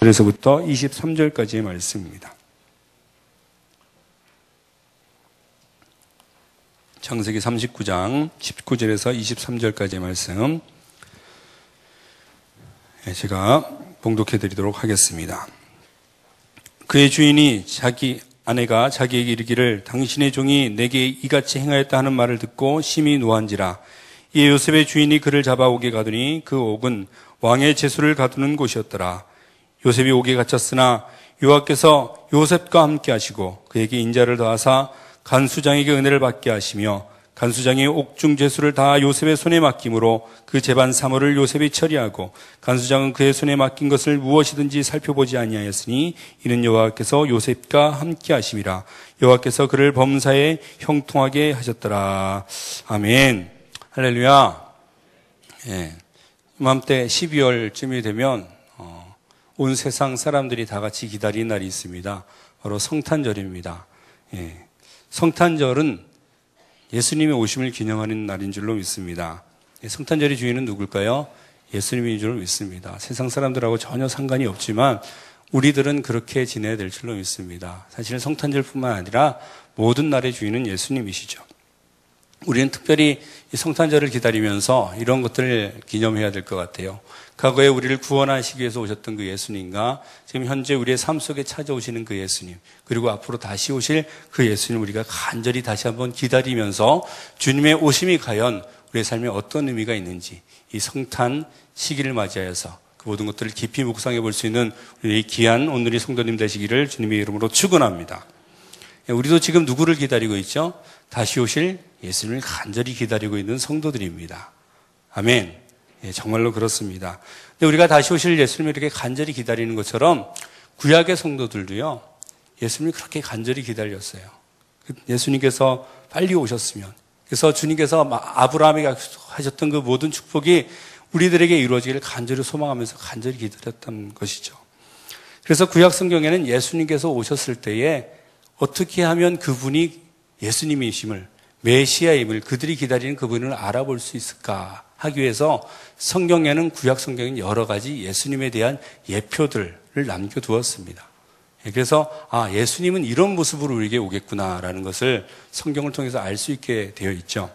그래서부터 23절까지의 말씀입니다. 창세기 39장 19절에서 23절까지의 말씀 제가 봉독해 드리도록 하겠습니다. 그의 주인이 아내가 자기에게 이르기를 당신의 종이 내게 이같이 행하였다 하는 말을 듣고 심히 노한지라. 이에 요셉의 주인이 그를 잡아 옥에 가두니 그 옥은 왕의 제수를 가두는 곳이었더라. 요셉이 옥에 갇혔으나 여호와께서 요셉과 함께 하시고 그에게 인자를 더하사 간수장에게 은혜를 받게 하시며 간수장이 옥중 제수를 다 요셉의 손에 맡김으로 그 재반 사물을 요셉이 처리하고 간수장은 그의 손에 맡긴 것을 무엇이든지 살펴보지 아니하였으니 이는 여호와께서 요셉과 함께 하심이라. 여호와께서 그를 범사에 형통하게 하셨더라. 아멘. 할렐루야. 예. 이맘때 12월쯤이 되면 온 세상 사람들이 다 같이 기다리는 날이 있습니다. 바로 성탄절입니다. 예. 성탄절은 예수님의 오심을 기념하는 날인 줄로 믿습니다. 성탄절의 주인은 누굴까요? 예수님인 줄로 믿습니다. 세상 사람들하고 전혀 상관이 없지만 우리들은 그렇게 지내야 될 줄로 믿습니다. 사실 성탄절뿐만 아니라 모든 날의 주인은 예수님이시죠. 우리는 특별히 이 성탄절을 기다리면서 이런 것들을 기념해야 될 것 같아요. 과거에 우리를 구원하시기 위해서 오셨던 그 예수님과 지금 현재 우리의 삶 속에 찾아오시는 그 예수님, 그리고 앞으로 다시 오실 그 예수님 우리가 간절히 다시 한번 기다리면서 주님의 오심이 과연 우리의 삶에 어떤 의미가 있는지 이 성탄 시기를 맞이하여서 그 모든 것들을 깊이 묵상해 볼 수 있는 우리 귀한 오늘의 성도님 되시기를 주님의 이름으로 축원합니다. 우리도 지금 누구를 기다리고 있죠? 다시 오실 예수님을 간절히 기다리고 있는 성도들입니다. 아멘. 예, 정말로 그렇습니다. 근데 우리가 다시 오실 예수님을 이렇게 간절히 기다리는 것처럼 구약의 성도들도요, 예수님을 그렇게 간절히 기다렸어요. 예수님께서 빨리 오셨으면, 그래서 주님께서 아브라함에게 하셨던 그 모든 축복이 우리들에게 이루어지기를 간절히 소망하면서 간절히 기다렸던 것이죠. 그래서 구약 성경에는 예수님께서 오셨을 때에 어떻게 하면 그분이 예수님이심을, 메시아임을, 그들이 기다리는 그분을 알아볼 수 있을까 하기 위해서 성경에는, 구약 성경에는 여러 가지 예수님에 대한 예표들을 남겨두었습니다. 그래서 예수님은 이런 모습으로 우리에게 오겠구나라는 것을 성경을 통해서 알 수 있게 되어 있죠.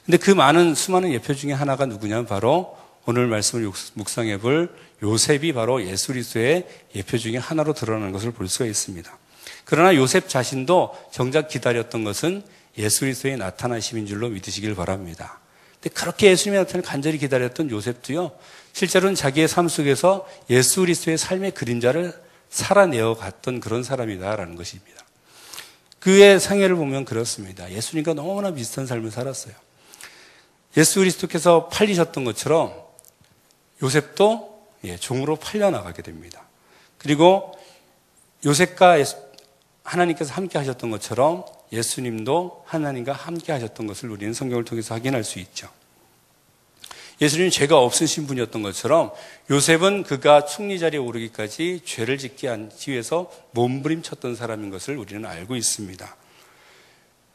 근데 그 수많은 예표 중에 하나가 누구냐면 바로 오늘 말씀을 묵상해 볼 요셉이 바로 예수 그리스도의 예표 중에 하나로 드러나는 것을 볼 수가 있습니다. 그러나 요셉 자신도 정작 기다렸던 것은 예수 그리스도의 나타나심인 줄로 믿으시길 바랍니다. 근데 그렇게 예수님의 나타남을 간절히 기다렸던 요셉도요, 실제로는 자기의 삶 속에서 예수 그리스도의 삶의 그림자를 살아내어 갔던 그런 사람이다라는 것입니다. 그의 생애를 보면 그렇습니다. 예수님과 너무나 비슷한 삶을 살았어요. 예수 그리스도께서 팔리셨던 것처럼 요셉도 종으로 팔려나가게 됩니다. 그리고 요셉과 하나님께서 함께 하셨던 것처럼 예수님도 하나님과 함께 하셨던 것을 우리는 성경을 통해서 확인할 수 있죠. 예수님은 죄가 없으신 분이었던 것처럼 요셉은 그가 총리 자리에 오르기까지 죄를 짓지 않기 위해서 몸부림쳤던 사람인 것을 우리는 알고 있습니다.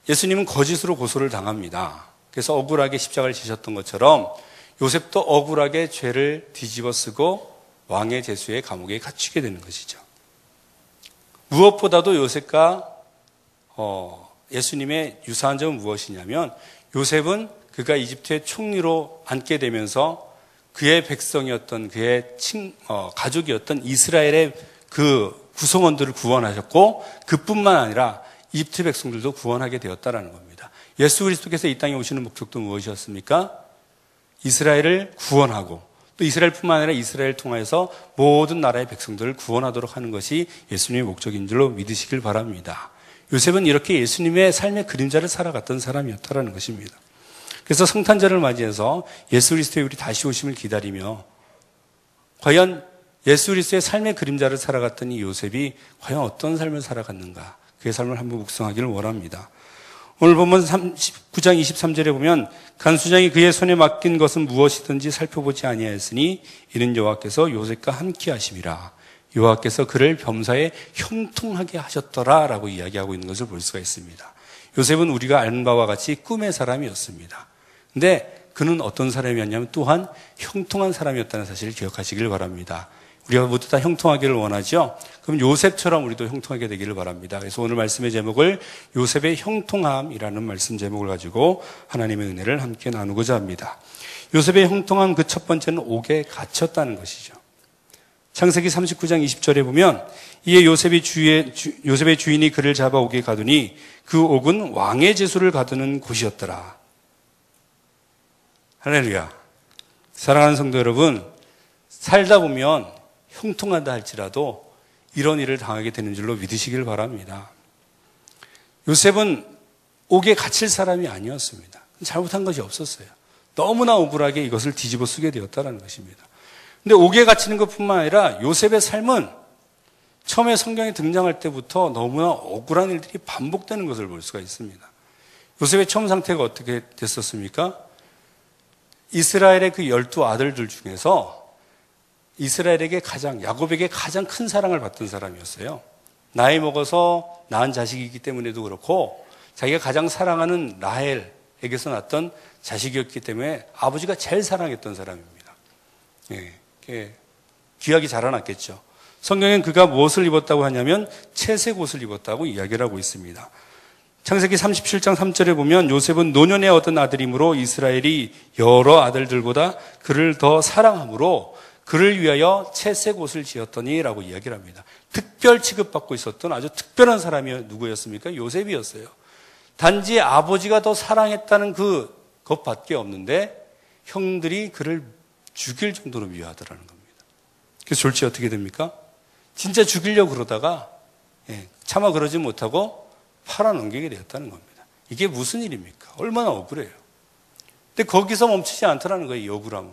예수님은 거짓으로 고소를 당합니다. 그래서 억울하게 십자가를 지셨던 것처럼 요셉도 억울하게 죄를 뒤집어 쓰고 왕의 제수의 감옥에 갇히게 되는 것이죠. 무엇보다도 요셉과 예수님의 유사한 점은 무엇이냐면 요셉은 그가 이집트의 총리로 앉게 되면서 그의 백성이었던 그의 가족이었던 이스라엘의 그 구성원들을 구원하셨고 그뿐만 아니라 이집트 백성들도 구원하게 되었다라는 겁니다. 예수 그리스도께서 이 땅에 오시는 목적도 무엇이었습니까? 이스라엘을 구원하고 또 이스라엘뿐만 아니라 이스라엘을 통해서 모든 나라의 백성들을 구원하도록 하는 것이 예수님의 목적인 줄로 믿으시길 바랍니다. 요셉은 이렇게 예수님의 삶의 그림자를 살아갔던 사람이었다라는 것입니다. 그래서 성탄절을 맞이해서 예수 그리스도의 우리 다시 오심을 기다리며 과연 예수 그리스도의 삶의 그림자를 살아갔던 이 요셉이 과연 어떤 삶을 살아갔는가, 그의 삶을 한번 묵상하기를 원합니다. 오늘 본문 39장 23절에 보면 간수장이 그의 손에 맡긴 것은 무엇이든지 살펴보지 아니하였으니 이는 여호와께서 요셉과 함께 하심이라. 여호와께서 그를 범사에 형통하게 하셨더라 라고 이야기하고 있는 것을 볼 수가 있습니다. 요셉은 우리가 아는 바와 같이 꿈의 사람이었습니다. 근데 그는 어떤 사람이었냐면 또한 형통한 사람이었다는 사실을 기억하시길 바랍니다. 우리가 모두 다 형통하기를 원하죠. 그럼 요셉처럼 우리도 형통하게 되기를 바랍니다. 그래서 오늘 말씀의 제목을 요셉의 형통함이라는 말씀 제목을 가지고 하나님의 은혜를 함께 나누고자 합니다. 요셉의 형통함 그 첫 번째는 옥에 갇혔다는 것이죠. 창세기 39장 20절에 보면 이에 요셉의 주인이 그를 잡아 옥에 가두니 그 옥은 왕의 제수를 가두는 곳이었더라. 할렐루야. 사랑하는 성도 여러분, 살다 보면 형통하다 할지라도 이런 일을 당하게 되는 줄로 믿으시길 바랍니다. 요셉은 옥에 갇힐 사람이 아니었습니다. 잘못한 것이 없었어요. 너무나 억울하게 이것을 뒤집어 쓰게 되었다는 것입니다. 근데 옥에 갇히는 것뿐만 아니라 요셉의 삶은 처음에 성경에 등장할 때부터 너무나 억울한 일들이 반복되는 것을 볼 수가 있습니다. 요셉의 처음 상태가 어떻게 됐었습니까? 이스라엘의 그 12아들들 중에서 야곱에게 가장 큰 사랑을 받던 사람이었어요. 나이 먹어서 낳은 자식이기 때문에도 그렇고 자기가 가장 사랑하는 라헬에게서 낳았던 자식이었기 때문에 아버지가 제일 사랑했던 사람입니다. 귀하게 자라났겠죠. 성경엔 그가 무엇을 입었다고 하냐면 채색 옷을 입었다고 이야기를 하고 있습니다. 창세기 37장 3절에 보면 요셉은 노년의 어떤 아들이므로 이스라엘이 여러 아들들보다 그를 더 사랑하므로 그를 위하여 채색 옷을 지었더니 라고 이야기를 합니다. 특별 취급받고 있었던 아주 특별한 사람이 누구였습니까? 요셉이었어요. 단지 아버지가 더 사랑했다는 그것밖에 없는데 형들이 그를 죽일 정도로 미워하더라는 겁니다. 그래서 졸지 어떻게 됩니까? 진짜 죽이려고 그러다가 차마 그러지 못하고 팔아넘기게 되었다는 겁니다. 이게 무슨 일입니까? 얼마나 억울해요. 근데 거기서 멈추지 않더라는 거예요, 이 억울함은.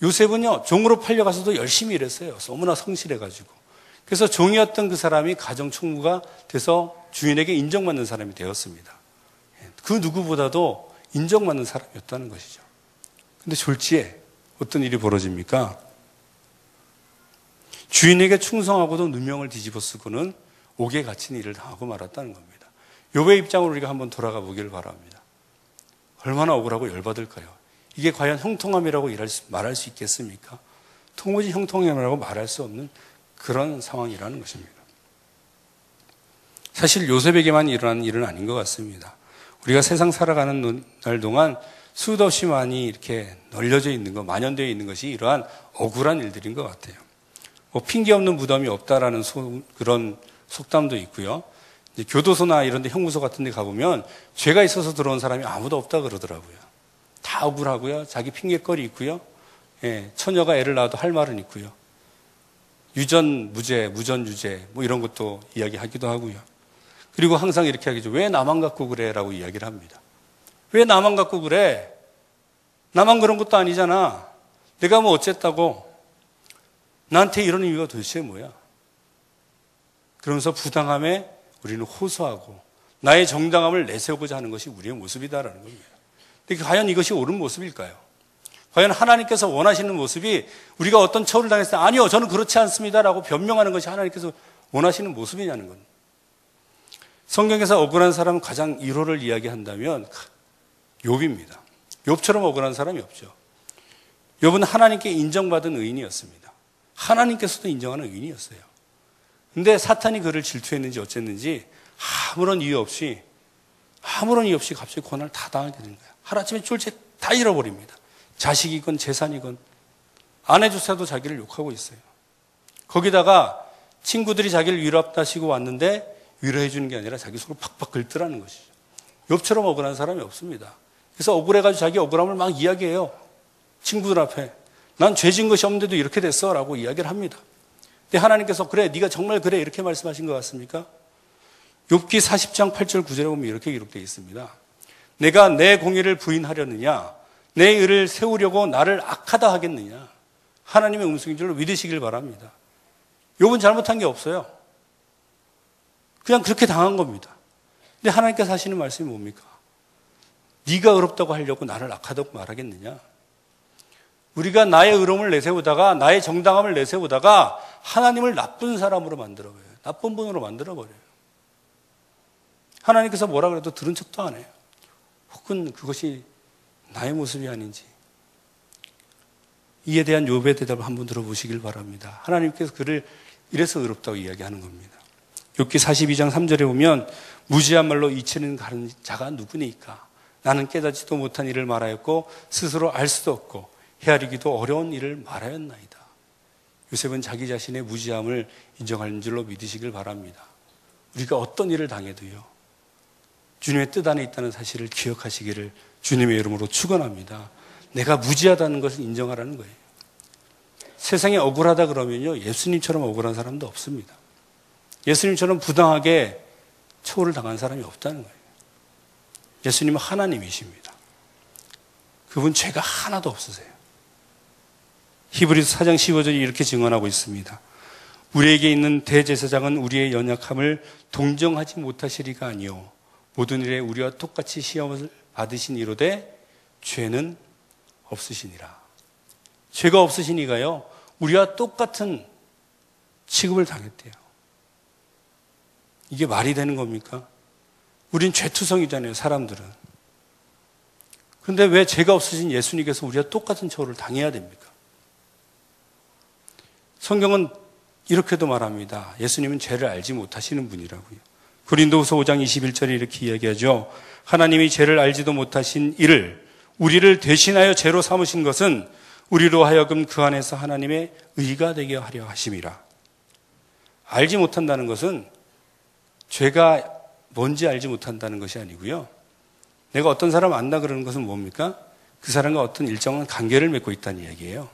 요셉은요, 종으로 팔려가서도 열심히 일했어요. 너무나 성실해가지고. 그래서 종이었던 그 사람이 가정총무가 돼서 주인에게 인정받는 사람이 되었습니다. 그 누구보다도 인정받는 사람이었다는 것이죠. 근데 졸지에 어떤 일이 벌어집니까? 주인에게 충성하고도 누명을 뒤집어 쓰고는 옥에 갇힌 일을 당하고 말았다는 겁니다. 욥의 입장으로 우리가 한번 돌아가 보기를 바랍니다. 얼마나 억울하고 열받을까요? 이게 과연 형통함이라고 말할 수 있겠습니까? 도무지 형통함이라고 말할 수 없는 그런 상황이라는 것입니다. 사실 요셉에게만 일어난 일은 아닌 것 같습니다. 우리가 세상 살아가는 날 동안 수도 없이 많이 이렇게 널려져 있는 것, 만연되어 있는 것이 이러한 억울한 일들인 것 같아요. 핑계 없는 무덤이 없다라는 그런 속담도 있고요. 이제 교도소나 이런 데 형무소 같은 데 가보면 죄가 있어서 들어온 사람이 아무도 없다 그러더라고요. 다 억울하고요. 자기 핑계거리 있고요. 처녀가 애를 낳아도 할 말은 있고요. 유전 무죄, 무전 유죄 뭐 이런 것도 이야기하기도 하고요. 그리고 항상 이렇게 하겠죠. 왜 나만 갖고 그래? 라고 이야기를 합니다. 왜 나만 갖고 그래? 나만 그런 것도 아니잖아. 내가 뭐 어쨌다고? 나한테 이런 이유가 도대체 뭐야? 그러면서 부당함에 우리는 호소하고 나의 정당함을 내세우고자 하는 것이 우리의 모습이다라는 겁니다. 근데 과연 이것이 옳은 모습일까요? 과연 하나님께서 원하시는 모습이 우리가 어떤 처우를 당했을 때 아니요, 저는 그렇지 않습니다라고 변명하는 것이 하나님께서 원하시는 모습이냐는 겁니다. 성경에서 억울한 사람은 가장 1호를 이야기한다면 욥입니다. 욥처럼 억울한 사람이 없죠. 욥은 하나님께 인정받은 의인이었습니다. 하나님께서도 인정하는 의인이었어요. 근데 사탄이 그를 질투했는지 어쨌는지 아무런 이유 없이 갑자기 고난을 다 당하게 된 거예요. 하루아침에 쫄지 다 잃어버립니다. 자식이건 재산이건 아내조차도 자기를 욕하고 있어요. 거기다가 친구들이 자기를 위로하시고 왔는데 위로해 주는 게 아니라 자기 속을 팍팍 긁더라는 것이죠. 욥처럼 억울한 사람이 없습니다. 그래서 억울해가지고 자기 억울함을 막 이야기해요. 친구들 앞에. 난 죄진 것이 없는데도 이렇게 됐어 라고 이야기를 합니다. 근데 하나님께서 그래 네가 정말 그래 이렇게 말씀하신 것 같습니까? 욥기 40장 8절 9절에 보면 이렇게 기록되어 있습니다. 내가 내 공의를 부인하려느냐 내 의를 세우려고 나를 악하다 하겠느냐. 하나님의 음성인 줄로 믿으시길 바랍니다. 욥은 잘못한 게 없어요. 그냥 그렇게 당한 겁니다. 근데 하나님께서 하시는 말씀이 뭡니까? 네가 의롭다고 하려고 나를 악하다고 말하겠느냐. 우리가 나의 의로움을 내세우다가 나의 정당함을 내세우다가 하나님을 나쁜 사람으로 만들어버려요. 나쁜 분으로 만들어버려요. 하나님께서 뭐라 그래도 들은 척도 안 해요. 혹은 그것이 나의 모습이 아닌지. 이에 대한 욥의 대답을 한번 들어보시길 바랍니다. 하나님께서 그를 이래서 의롭다고 이야기하는 겁니다. 욥기 42장 3절에 보면 무지한 말로 이치는 가는 자가 누구니까? 나는 깨닫지도 못한 일을 말하였고 스스로 알 수도 없고 헤아리기도 어려운 일을 말하였나이다. 요셉은 자기 자신의 무지함을 인정하는 줄로 믿으시길 바랍니다. 우리가 어떤 일을 당해도요, 주님의 뜻 안에 있다는 사실을 기억하시기를 주님의 이름으로 축원합니다. 내가 무지하다는 것을 인정하라는 거예요. 세상에 억울하다 그러면요, 예수님처럼 억울한 사람도 없습니다. 예수님처럼 부당하게 처우를 당한 사람이 없다는 거예요. 예수님은 하나님이십니다. 그분 죄가 하나도 없으세요. 히브리서 4장 15절이 이렇게 증언하고 있습니다. 우리에게 있는 대제사장은 우리의 연약함을 동정하지 못하시리가 아니요 모든 일에 우리와 똑같이 시험을 받으신 이로되 죄는 없으시니라. 죄가 없으시니까요, 우리와 똑같은 취급을 당했대요. 이게 말이 되는 겁니까? 우린 죄투성이잖아요, 사람들은. 그런데 왜 죄가 없으신 예수님께서 우리와 똑같은 처우를 당해야 됩니까? 성경은 이렇게도 말합니다. 예수님은 죄를 알지 못하시는 분이라고요. 고린도후서 5장 21절에 이렇게 이야기하죠. 하나님이 죄를 알지도 못하신 이를 우리를 대신하여 죄로 삼으신 것은 우리로 하여금 그 안에서 하나님의 의가 되게 하려 하심이라. 알지 못한다는 것은 죄가 뭔지 알지 못한다는 것이 아니고요. 내가 어떤 사람 안다 그러는 것은 뭡니까? 그 사람과 어떤 일정한 관계를 맺고 있다는 이야기예요.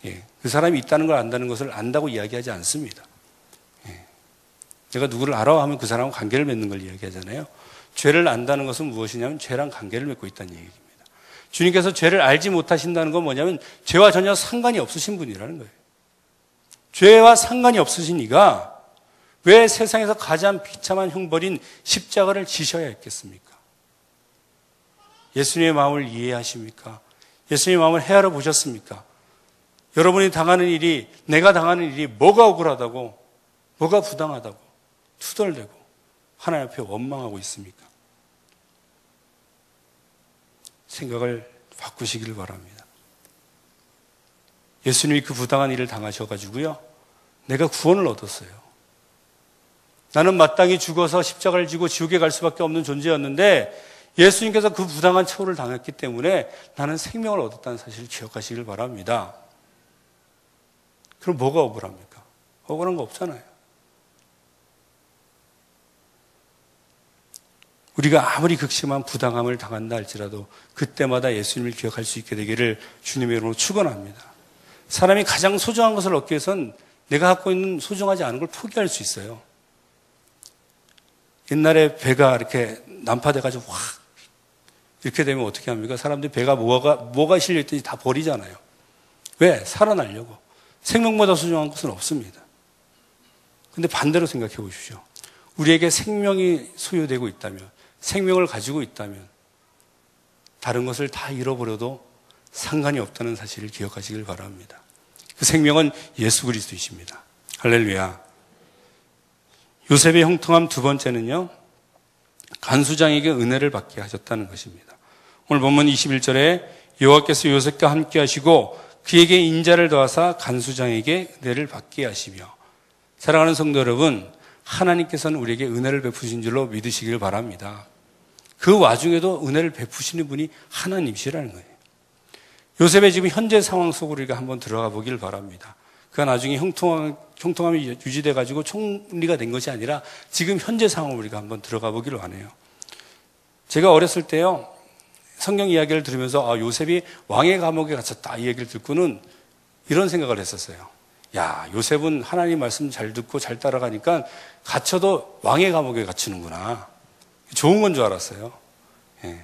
예, 그 사람이 있다는 걸 안다는 것을 안다고 이야기하지 않습니다. 예, 내가 누구를 알아 하면 그 사람과 관계를 맺는 걸 이야기하잖아요. 죄를 안다는 것은 무엇이냐면 죄랑 관계를 맺고 있다는 얘기입니다. 주님께서 죄를 알지 못하신다는 건 뭐냐면 죄와 전혀 상관이 없으신 분이라는 거예요. 죄와 상관이 없으신 이가 왜 세상에서 가장 비참한 형벌인 십자가를 지셔야 했겠습니까? 예수님의 마음을 이해하십니까? 예수님의 마음을 헤아려 보셨습니까? 여러분이 당하는 일이, 내가 당하는 일이 뭐가 억울하다고, 뭐가 부당하다고 투덜대고 하나님 앞에 원망하고 있습니까? 생각을 바꾸시기를 바랍니다. 예수님이 그 부당한 일을 당하셔가지고요, 내가 구원을 얻었어요. 나는 마땅히 죽어서 십자가를 지고 지옥에 갈 수밖에 없는 존재였는데 예수님께서 그 부당한 처우를 당했기 때문에 나는 생명을 얻었다는 사실을 기억하시길 바랍니다. 그럼 뭐가 억울합니까? 억울한 거 없잖아요. 우리가 아무리 극심한 부당함을 당한다 할지라도 그때마다 예수님을 기억할 수 있게 되기를 주님의 이름으로 축원합니다. 사람이 가장 소중한 것을 얻기 위해서는 내가 갖고 있는 소중하지 않은 걸 포기할 수 있어요. 옛날에 배가 이렇게 난파돼가지고 확 이렇게 되면 어떻게 합니까? 사람들이 배가 뭐가 실려있든지 다 버리잖아요. 왜? 살아나려고. 생명보다 소중한 것은 없습니다. 근데 반대로 생각해 보십시오. 우리에게 생명이 소유되고 있다면, 생명을 가지고 있다면 다른 것을 다 잃어버려도 상관이 없다는 사실을 기억하시길 바랍니다. 그 생명은 예수 그리스도이십니다. 할렐루야. 요셉의 형통함 두 번째는요, 간수장에게 은혜를 받게 하셨다는 것입니다. 오늘 본문 21절에 여호와께서 요셉과 함께 하시고 그에게 인자를 더하사 간수장에게 은혜를 받게 하시며. 사랑하는 성도 여러분, 하나님께서는 우리에게 은혜를 베푸신 줄로 믿으시길 바랍니다. 그 와중에도 은혜를 베푸시는 분이 하나님이시라는 거예요. 요셉의 지금 현재 상황 속으로 우리가 한번 들어가 보길 바랍니다. 그가 나중에 형통함이 유지돼 가지고 총리가 된 것이 아니라 지금 현재 상황을 우리가 한번 들어가 보기를 원해요. 제가 어렸을 때요, 성경 이야기를 들으면서 요셉이 왕의 감옥에 갇혔다 이 얘기를 듣고는 이런 생각을 했었어요. 야, 요셉은 하나님 말씀 잘 듣고 잘 따라가니까 갇혀도 왕의 감옥에 갇히는구나. 좋은 건 줄 알았어요. 예.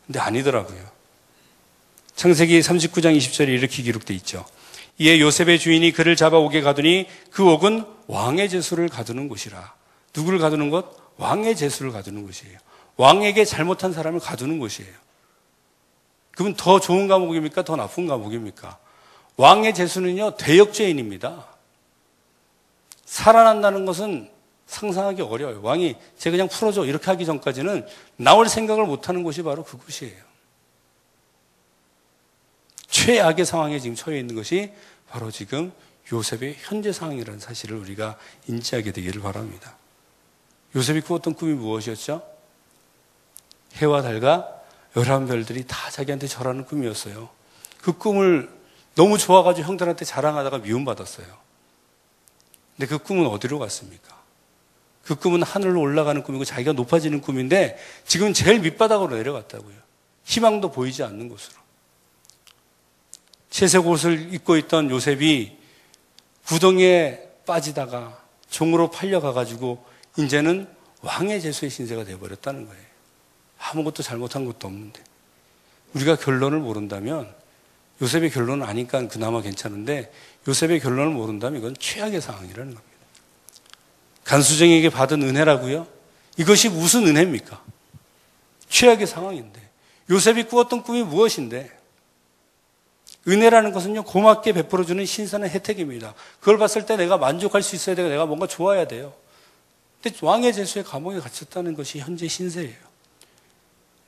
근데 아니더라고요. 창세기 39장 20절에 이렇게 기록되어 있죠. 이에 요셉의 주인이 그를 잡아 옥에 가두니 그 옥은 왕의 제수를 가두는 곳이라. 누구를 가두는 곳? 왕의 제수를 가두는 곳이에요. 왕에게 잘못한 사람을 가두는 곳이에요. 그러면 더 좋은 감옥입니까? 더 나쁜 감옥입니까? 왕의 제수는요, 대역죄인입니다. 살아난다는 것은 상상하기 어려워요. 왕이 쟤 그냥 풀어줘 이렇게 하기 전까지는 나올 생각을 못하는 곳이 바로 그곳이에요. 최악의 상황에 지금 처해 있는 것이 바로 지금 요셉의 현재 상황이라는 사실을 우리가 인지하게 되기를 바랍니다. 요셉이 꾸었던 꿈이 무엇이었죠? 해와 달과 11별들이 다 자기한테 절하는 꿈이었어요. 그 꿈을 너무 좋아가지고 형들한테 자랑하다가 미움받았어요. 근데 그 꿈은 어디로 갔습니까? 그 꿈은 하늘로 올라가는 꿈이고 자기가 높아지는 꿈인데 지금 제일 밑바닥으로 내려갔다고요. 희망도 보이지 않는 곳으로. 채색 옷을 입고 있던 요셉이 구덩이에 빠지다가 종으로 팔려가가지고 이제는 왕의 제수의 신세가 되어버렸다는 거예요. 아무것도 잘못한 것도 없는데. 우리가 결론을 모른다면, 요셉의 결론을 아니까 그나마 괜찮은데 요셉의 결론을 모른다면 이건 최악의 상황이라는 겁니다. 간수정에게 받은 은혜라고요? 이것이 무슨 은혜입니까? 최악의 상황인데. 요셉이 꾸었던 꿈이 무엇인데? 은혜라는 것은요, 고맙게 베풀어주는 신선한 혜택입니다. 그걸 봤을 때 내가 만족할 수 있어야 되고 내가 뭔가 좋아야 돼요. 근데 왕의 제수의 감옥에 갇혔다는 것이 현재 신세예요.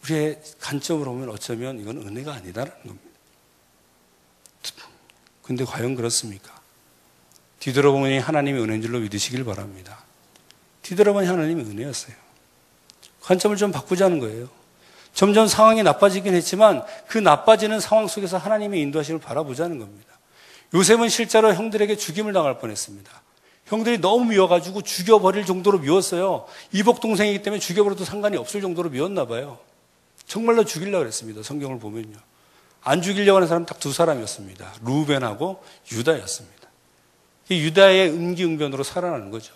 우리의 관점으로 보면 어쩌면 이건 은혜가 아니다라는 겁니다. 근데 과연 그렇습니까? 뒤돌아보니 하나님의 은혜인 줄로 믿으시길 바랍니다. 뒤돌아보니 하나님의 은혜였어요. 관점을 좀 바꾸자는 거예요. 점점 상황이 나빠지긴 했지만 그 나빠지는 상황 속에서 하나님의 인도하심을 바라보자는 겁니다. 요셉은 실제로 형들에게 죽임을 당할 뻔했습니다. 형들이 너무 미워가지고 죽여버릴 정도로 미웠어요. 이복 동생이기 때문에 죽여버려도 상관이 없을 정도로 미웠나 봐요. 정말로 죽이려고 그랬습니다. 성경을 보면요. 안 죽이려고 하는 사람은 딱 두 사람이었습니다. 루벤하고 유다였습니다. 이 유다의 임기응변으로 살아나는 거죠.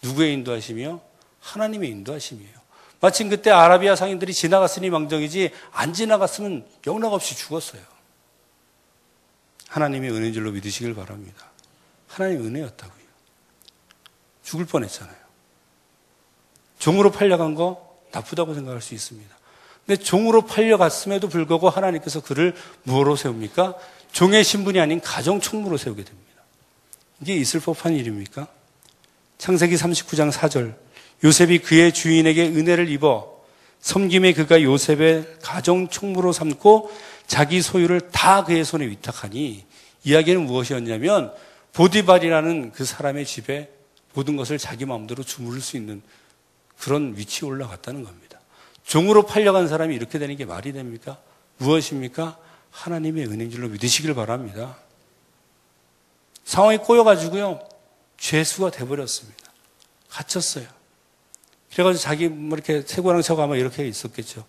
누구의 인도하심이요? 하나님의 인도하심이에요. 마침 그때 아라비아 상인들이 지나갔으니 망정이지 안 지나갔으면 영락없이 죽었어요. 하나님의 은혜인 줄로 믿으시길 바랍니다. 하나님의 은혜였다고요. 죽을 뻔했잖아요. 종으로 팔려간 거 나쁘다고 생각할 수 있습니다. 근데 종으로 팔려갔음에도 불구하고 하나님께서 그를 무엇으로 세웁니까? 종의 신분이 아닌 가정총무로 세우게 됩니다. 이게 있을 법한 일입니까? 창세기 39장 4절, 요셉이 그의 주인에게 은혜를 입어 섬김에 그가 요셉의 가정총무로 삼고 자기 소유를 다 그의 손에 위탁하니, 이야기는 무엇이었냐면 보디발이라는 그 사람의 집에 모든 것을 자기 마음대로 주무를 수 있는 그런 위치에 올라갔다는 겁니다. 종으로 팔려간 사람이 이렇게 되는 게 말이 됩니까? 무엇입니까? 하나님의 은혜인 줄로 믿으시길 바랍니다. 상황이 꼬여가지고요, 죄수가 돼버렸습니다. 갇혔어요. 그래가지고 자기 뭐 이렇게 세고랑 차고 아마 이렇게 있었겠죠.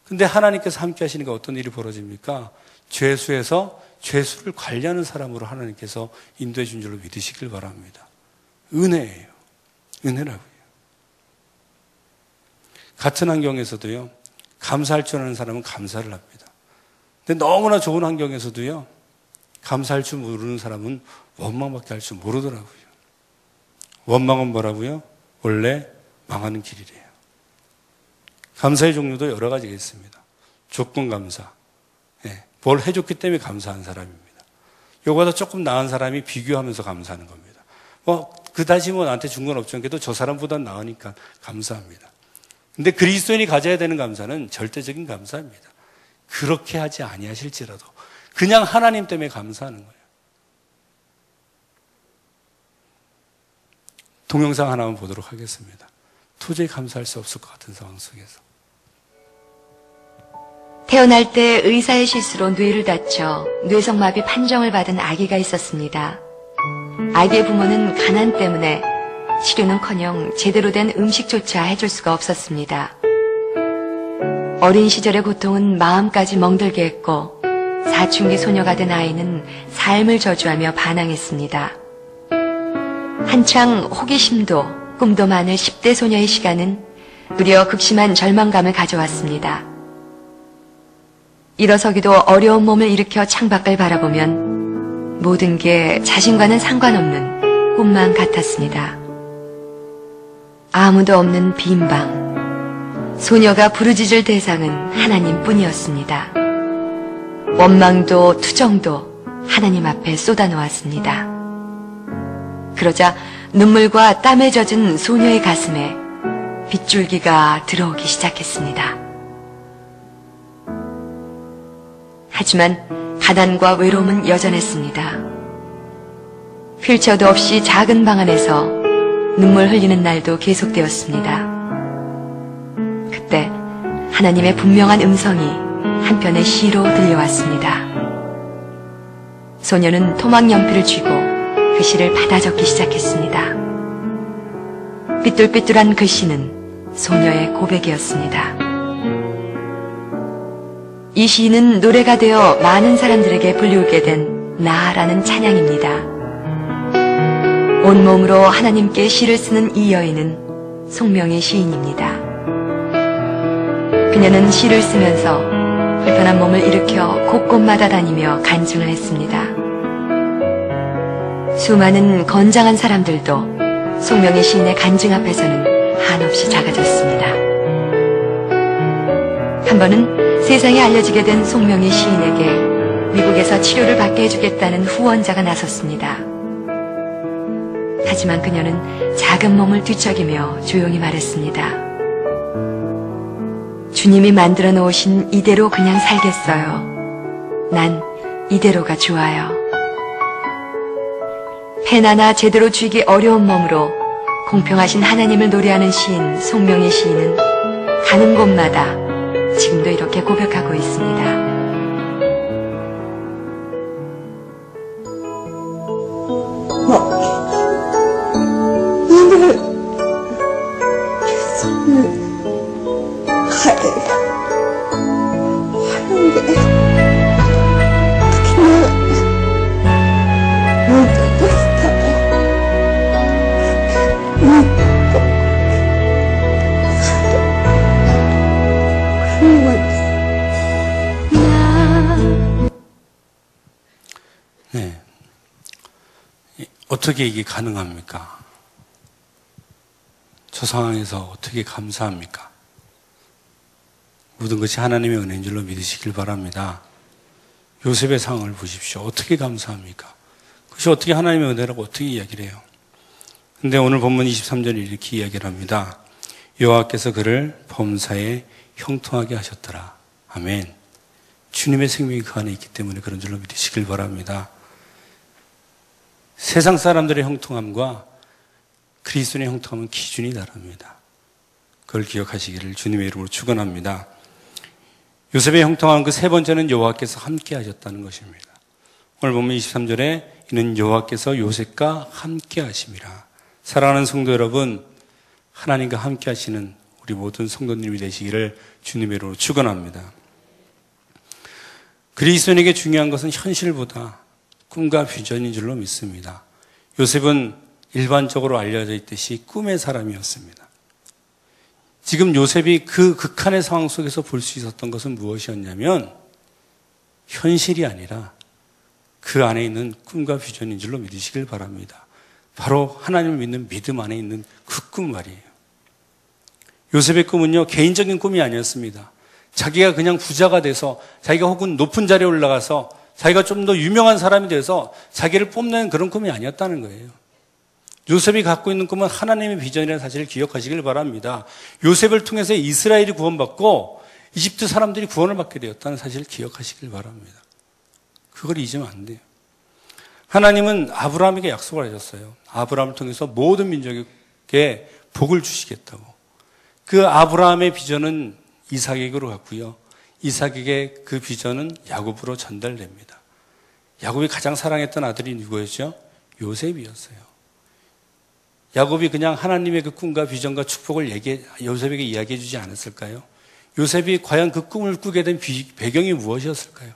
근데 하나님께서 함께 하시니까 어떤 일이 벌어집니까? 죄수에서 죄수를 관리하는 사람으로 하나님께서 인도해 준 줄로 믿으시길 바랍니다. 은혜예요. 은혜라고요. 같은 환경에서도요, 감사할 줄 아는 사람은 감사를 합니다. 근데 너무나 좋은 환경에서도요, 감사할 줄 모르는 사람은 원망밖에 할 줄 모르더라고요. 원망은 뭐라고요? 원래 망하는 길이래요. 감사의 종류도 여러 가지가 있습니다. 조건 감사. 네, 뭘 해줬기 때문에 감사한 사람입니다. 요거보다 조금 나은 사람이 비교하면서 감사하는 겁니다. 그다지 나한테 준 건 없지만 그래도 저 사람보다 나으니까 감사합니다. 근데 그리스도인이 가져야 되는 감사는 절대적인 감사입니다. 그렇게 하지 아니하실지라도 그냥 하나님 때문에 감사하는 거예요. 동영상 하나만 보도록 하겠습니다. 도저히 감사할 수 없을 것 같은 상황 속에서. 태어날 때 의사의 실수로 뇌를 다쳐 뇌성마비 판정을 받은 아기가 있었습니다. 아기의 부모는 가난 때문에 치료는커녕 제대로 된 음식조차 해줄 수가 없었습니다. 어린 시절의 고통은 마음까지 멍들게 했고 사춘기 소녀가 된 아이는 삶을 저주하며 반항했습니다. 한창 호기심도 꿈도 많은 10대 소녀의 시간은 무려 극심한 절망감을 가져왔습니다. 일어서기도 어려운 몸을 일으켜 창밖을 바라보면 모든 게 자신과는 상관없는 꿈만 같았습니다. 아무도 없는 빈 방, 소녀가 부르짖을 대상은 하나님뿐이었습니다. 원망도 투정도 하나님 앞에 쏟아놓았습니다. 그러자 눈물과 땀에 젖은 소녀의 가슴에 빗줄기가 들어오기 시작했습니다. 하지만 가난과 외로움은 여전했습니다. 휠체어도 없이 작은 방 안에서 눈물 흘리는 날도 계속되었습니다. 그때 하나님의 분명한 음성이 한편의 시로 들려왔습니다. 소녀는 토막 연필을 쥐고 그 시를 받아 적기 시작했습니다. 삐뚤삐뚤한 글씨는 소녀의 고백이었습니다. 이 시는 노래가 되어 많은 사람들에게 불리우게 된 나라는 찬양입니다. 온몸으로 하나님께 시를 쓰는 이 여인은 송명의 시인입니다. 그녀는 시를 쓰면서 불편한 몸을 일으켜 곳곳마다 다니며 간증을 했습니다. 수많은 건장한 사람들도 송명의 시인의 간증 앞에서는 한없이 작아졌습니다. 한 번은 세상에 알려지게 된 송명의 시인에게 미국에서 치료를 받게 해주겠다는 후원자가 나섰습니다. 하지만 그녀는 작은 몸을 뒤척이며 조용히 말했습니다. 주님이 만들어 놓으신 이대로 그냥 살겠어요. 난 이대로가 좋아요. 펜 하나 제대로 쥐기 어려운 몸으로 공평하신 하나님을 노래하는 시인 송명의 시인은 가는 곳마다 지금도 이렇게 고백하고 있습니다. 오늘 손을 하는데 네. 어떻게 이게 가능합니까? 저 상황에서 어떻게 감사합니까? 모든 것이 하나님의 은혜인 줄로 믿으시길 바랍니다. 요셉의 상황을 보십시오. 어떻게 감사합니까? 그것이 어떻게 하나님의 은혜라고 어떻게 이야기를 해요? 근데 오늘 본문 23절에 이렇게 이야기를 합니다. 여호와께서 그를 범사에 형통하게 하셨더라. 아멘. 주님의 생명이 그 안에 있기 때문에 그런 줄로 믿으시길 바랍니다. 세상 사람들의 형통함과 그리스도의 형통함은 기준이 다릅니다. 그걸 기억하시기를 주님의 이름으로 축원합니다. 요셉의 형통함 그 세 번째는 여호와께서 함께 하셨다는 것입니다. 오늘 보면 23절에 이는 여호와께서 요셉과 함께 하심이라. 사랑하는 성도 여러분, 하나님과 함께 하시는 우리 모든 성도님이 되시기를 주님의 이름으로 축원합니다. 그리스도인에게 중요한 것은 현실보다 꿈과 비전인 줄로 믿습니다. 요셉은 일반적으로 알려져 있듯이 꿈의 사람이었습니다. 지금 요셉이 그 극한의 상황 속에서 볼 수 있었던 것은 무엇이었냐면 현실이 아니라 그 안에 있는 꿈과 비전인 줄로 믿으시길 바랍니다. 바로 하나님을 믿는 믿음 안에 있는 그 꿈 말이에요. 요셉의 꿈은요, 개인적인 꿈이 아니었습니다. 자기가 그냥 부자가 돼서 자기가 혹은 높은 자리에 올라가서 자기가 좀 더 유명한 사람이 돼서 자기를 뽐내는 그런 꿈이 아니었다는 거예요. 요셉이 갖고 있는 꿈은 하나님의 비전이라는 사실을 기억하시길 바랍니다. 요셉을 통해서 이스라엘이 구원받고 이집트 사람들이 구원을 받게 되었다는 사실을 기억하시길 바랍니다. 그걸 잊으면 안 돼요. 하나님은 아브라함에게 약속을 하셨어요. 아브라함을 통해서 모든 민족에게 복을 주시겠다고. 그 아브라함의 비전은 이삭에게로 갔고요. 이삭에게 그 비전은 야곱으로 전달됩니다. 야곱이 가장 사랑했던 아들이 누구였죠? 요셉이었어요. 야곱이 그냥 하나님의 그 꿈과 비전과 축복을 요셉에게 이야기해 주지 않았을까요? 요셉이 과연 그 꿈을 꾸게 된 배경이 무엇이었을까요?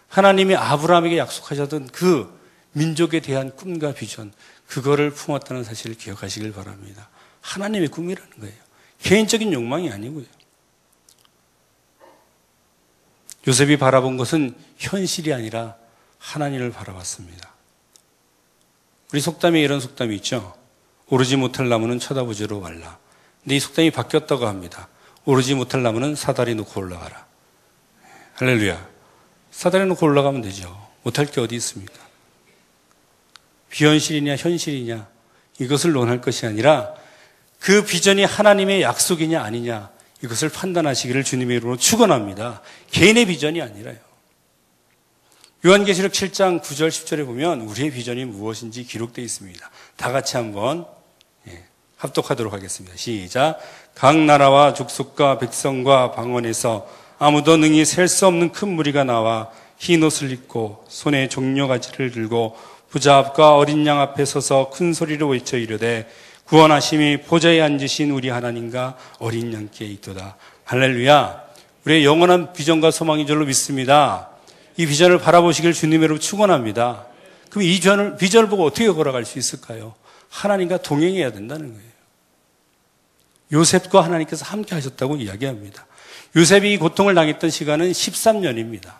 하나님이 아브라함에게 약속하셨던 그 민족에 대한 꿈과 비전, 그거를 품었다는 사실을 기억하시길 바랍니다. 하나님의 꿈이라는 거예요. 개인적인 욕망이 아니고요. 요셉이 바라본 것은 현실이 아니라 하나님을 바라봤습니다. 우리 속담에 이런 속담이 있죠. 오르지 못할 나무는 쳐다보지로 말라. 근데 이 속담이 바뀌었다고 합니다. 오르지 못할 나무는 사다리 놓고 올라가라. 할렐루야. 사다리 놓고 올라가면 되죠. 못할 게 어디 있습니까? 비현실이냐 현실이냐 이것을 논할 것이 아니라 그 비전이 하나님의 약속이냐 아니냐 이것을 판단하시기를 주님의 이름으로 축원합니다. 개인의 비전이 아니라요. 요한계시록 7장 9절 10절에 보면 우리의 비전이 무엇인지 기록되어 있습니다. 다 같이 한번 합독하도록 하겠습니다. 시작. 각 나라와 족속과 백성과 방언에서 아무도 능히 셀 수 없는 큰 무리가 나와 흰 옷을 입고 손에 종려가지를 들고 부자 앞과 어린 양 앞에 서서 큰 소리로 외쳐 이르되 구원하심이 보좌에 앉으신 우리 하나님과 어린 양께 있도다. 할렐루야. 우리의 영원한 비전과 소망인 줄로 믿습니다. 이 비전을 바라보시길 주님으로 축원합니다. 그럼 이 비전을 보고 어떻게 걸어갈 수 있을까요? 하나님과 동행해야 된다는 거예요. 요셉과 하나님께서 함께 하셨다고 이야기합니다. 요셉이 이 고통을 당했던 시간은 13년입니다.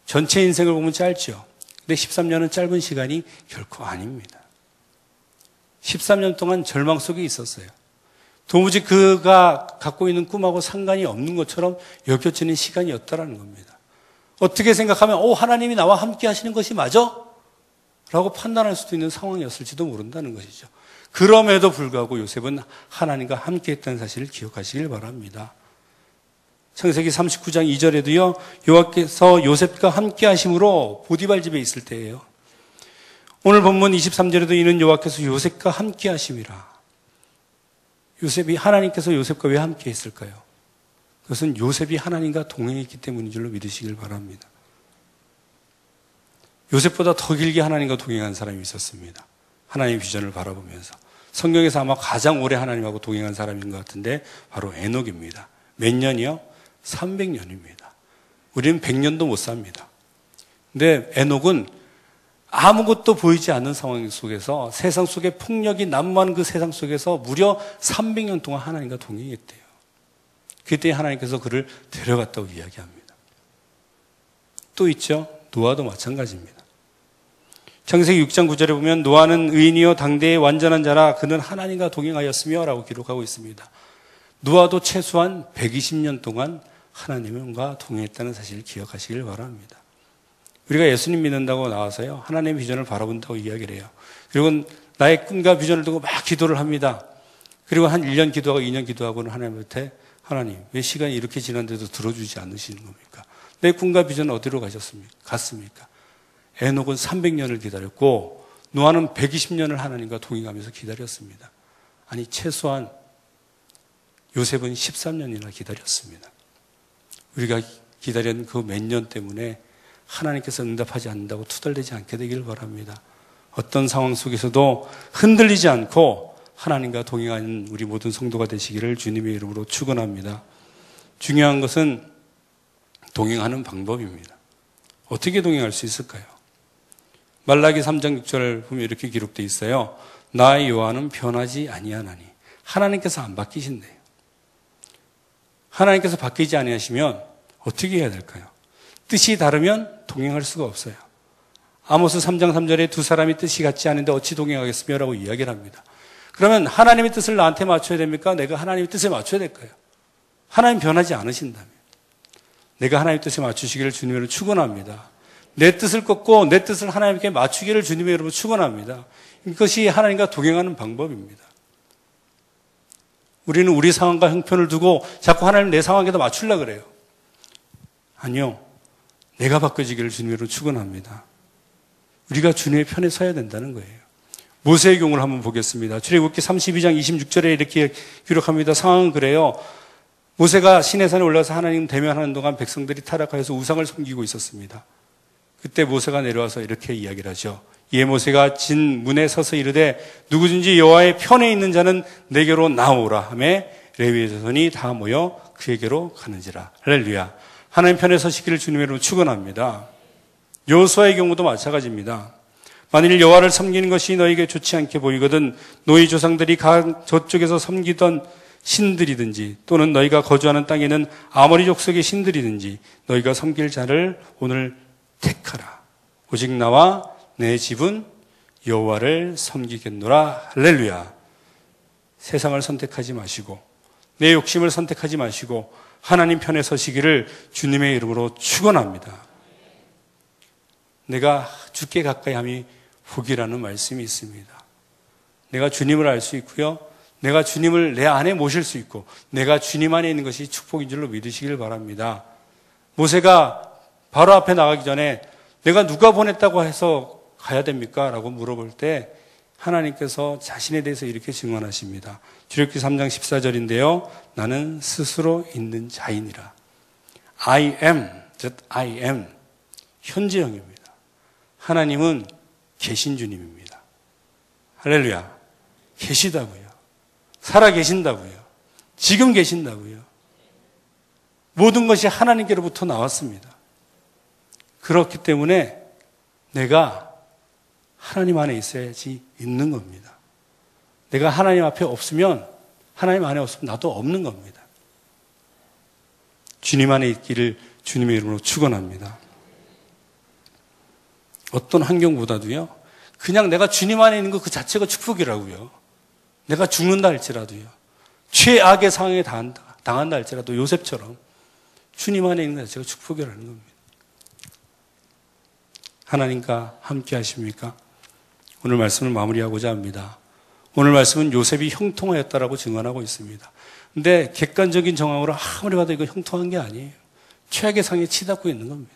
전체 인생을 보면 짧죠. 근데 13년은 짧은 시간이 결코 아닙니다. 13년 동안 절망 속에 있었어요. 도무지 그가 갖고 있는 꿈하고 상관이 없는 것처럼 여겨지는 시간이었다라는 겁니다. 어떻게 생각하면 하나님이 나와 함께 하시는 것이 맞아? 라고 판단할 수도 있는 상황이었을지도 모른다는 것이죠. 그럼에도 불구하고 요셉은 하나님과 함께 했다는 사실을 기억하시길 바랍니다. 창세기 39장 2절에도요. 여호와께서 요셉과 함께 하심으로 보디발 집에 있을 때예요. 오늘 본문 23절에도 이는 여호와께서 요셉과 함께 하심이라. 요셉이 하나님께서 요셉과 왜 함께 했을까요? 그것은 요셉이 하나님과 동행했기 때문인 줄로 믿으시길 바랍니다. 요셉보다 더 길게 하나님과 동행한 사람이 있었습니다. 하나님의 비전을 바라보면서. 성경에서 아마 가장 오래 하나님하고 동행한 사람인 것 같은데 바로 에녹입니다. 몇 년이요? 300년입니다. 우리는 100년도 못 삽니다. 근데 에녹은 아무것도 보이지 않는 상황 속에서 세상 속에 폭력이 난무하는 그 세상 속에서 무려 300년 동안 하나님과 동행했대요. 그때 하나님께서 그를 데려갔다고 이야기합니다. 또 있죠. 노아도 마찬가지입니다. 창세기 6장 9절에 보면 노아는 의인이요 당대의 완전한 자라 그는 하나님과 동행하였으며 라고 기록하고 있습니다. 노아도 최소한 120년 동안 하나님과 동행했다는 사실을 기억하시길 바랍니다. 우리가 예수님 믿는다고 나와서요. 하나님의 비전을 바라본다고 이야기를 해요. 그리고 나의 꿈과 비전을 두고 막 기도를 합니다. 그리고 한 1년 기도하고 2년 기도하고는 하나님한테 하나님 왜 시간이 이렇게 지났는데도 들어주지 않으시는 겁니까? 내 꿈과 비전은 어디로 갔습니까? 에녹은 300년을 기다렸고 노아는 120년을 하나님과 동행하면서 기다렸습니다. 아니 최소한 요셉은 13년이나 기다렸습니다. 우리가 기다린 그 몇 년 때문에 하나님께서 응답하지 않는다고 투덜대지 않게 되기를 바랍니다. 어떤 상황 속에서도 흔들리지 않고 하나님과 동행하는 우리 모든 성도가 되시기를 주님의 이름으로 축원합니다. 중요한 것은 동행하는 방법입니다. 어떻게 동행할 수 있을까요? 말라기 3장 6절 보면 이렇게 기록되어 있어요. 나의 여호와는 변하지 아니하나니. 하나님께서 안 바뀌신대요. 하나님께서 바뀌지 아니하시면 어떻게 해야 될까요? 뜻이 다르면 동행할 수가 없어요. 아모스 3장 3절에 두 사람이 뜻이 같지 않은데 어찌 동행하겠으며 라고 이야기를 합니다. 그러면 하나님의 뜻을 나한테 맞춰야 됩니까? 내가 하나님의 뜻에 맞춰야 될까요? 하나님 변하지 않으신다면 내가 하나님의 뜻에 맞추시기를 주님으로 축원합니다. 내 뜻을 꺾고 내 뜻을 하나님께 맞추기를 주님의 이름으로 축원합니다. 이것이 하나님과 동행하는 방법입니다. 우리는 우리 상황과 형편을 두고 자꾸 하나님 내 상황에다 맞추려고 그래요. 아니요. 내가 바꿔지기를 주님으로 축원합니다. 우리가 주님의 편에 서야 된다는 거예요. 모세의 경우를 한번 보겠습니다. 출애굽기 32장 26절에 이렇게 기록합니다. 상황은 그래요. 모세가 시내산에 올라서 하나님 대면하는 동안 백성들이 타락하여서 우상을 섬기고 있었습니다. 그때 모세가 내려와서 이렇게 이야기를 하죠. 이에 모세가 진 문에 서서 이르되 누구든지 여호와의 편에 있는 자는 내게로 나오라 하매 레위의 자손이 다 모여 그에게로 가는지라. 할렐루야. 하나님 편에 서시기를 주님으로 축원합니다. 여호수아의 경우도 마찬가지입니다. 만일 여호와를 섬기는 것이 너에게 좋지 않게 보이거든 너희 조상들이 저쪽에서 섬기던 신들이든지 또는 너희가 거주하는 땅에는 아모리 족속의 신들이든지 너희가 섬길 자를 오늘 택하라. 오직 나와 내 집은 여호와를 섬기겠노라. 할렐루야. 세상을 선택하지 마시고 내 욕심을 선택하지 마시고 하나님 편에 서시기를 주님의 이름으로 축원합니다. 내가 주께 가까이 함이 복이라는 말씀이 있습니다. 내가 주님을 알 수 있고요. 내가 주님을 내 안에 모실 수 있고 내가 주님 안에 있는 것이 축복인 줄로 믿으시길 바랍니다. 모세가 바로 앞에 나가기 전에 내가 누가 보냈다고 해서 가야 됩니까? 라고 물어볼 때 하나님께서 자신에 대해서 이렇게 증언하십니다. 출애굽기 3장 14절인데요. 나는 스스로 있는 자이니라. I am, that I am. 현재형입니다. 하나님은 계신 주님입니다. 할렐루야. 계시다고요. 살아 계신다고요. 지금 계신다고요. 모든 것이 하나님께로부터 나왔습니다. 그렇기 때문에 내가 하나님 안에 있어야지 있는 겁니다. 내가 하나님 앞에 없으면, 하나님 안에 없으면 나도 없는 겁니다. 주님 안에 있기를 주님의 이름으로 축원합니다. 어떤 환경보다도요, 그냥 내가 주님 안에 있는 것 그 자체가 축복이라고요. 내가 죽는다 할지라도요, 최악의 상황에 당한다 할지라도 요셉처럼 주님 안에 있는 것 자체가 축복이라는 겁니다. 하나님과 함께 하십니까? 오늘 말씀을 마무리하고자 합니다. 오늘 말씀은 요셉이 형통하였다라고 증언하고 있습니다. 근데 객관적인 정황으로 아무리 봐도 이거 형통한 게 아니에요. 최악의 상에 치닫고 있는 겁니다.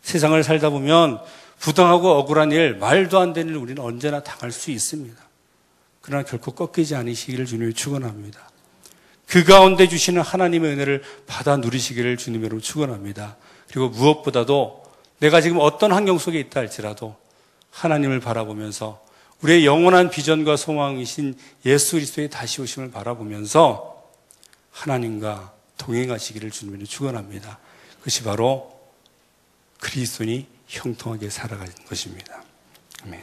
세상을 살다 보면 부당하고 억울한 일, 말도 안 되는 일 우리는 언제나 당할 수 있습니다. 그러나 결코 꺾이지 않으시기를 주님이 축원합니다. 그 가운데 주시는 하나님의 은혜를 받아 누리시기를 주님으로 축원합니다. 그리고 무엇보다도 내가 지금 어떤 환경 속에 있다 할지라도 하나님을 바라보면서 우리의 영원한 비전과 소망이신 예수 그리스도의 다시 오심을 바라보면서 하나님과 동행하시기를 주님으로 축원합니다. 그것이 바로 그리스도인이 형통하게 살아가는 것입니다. 아멘.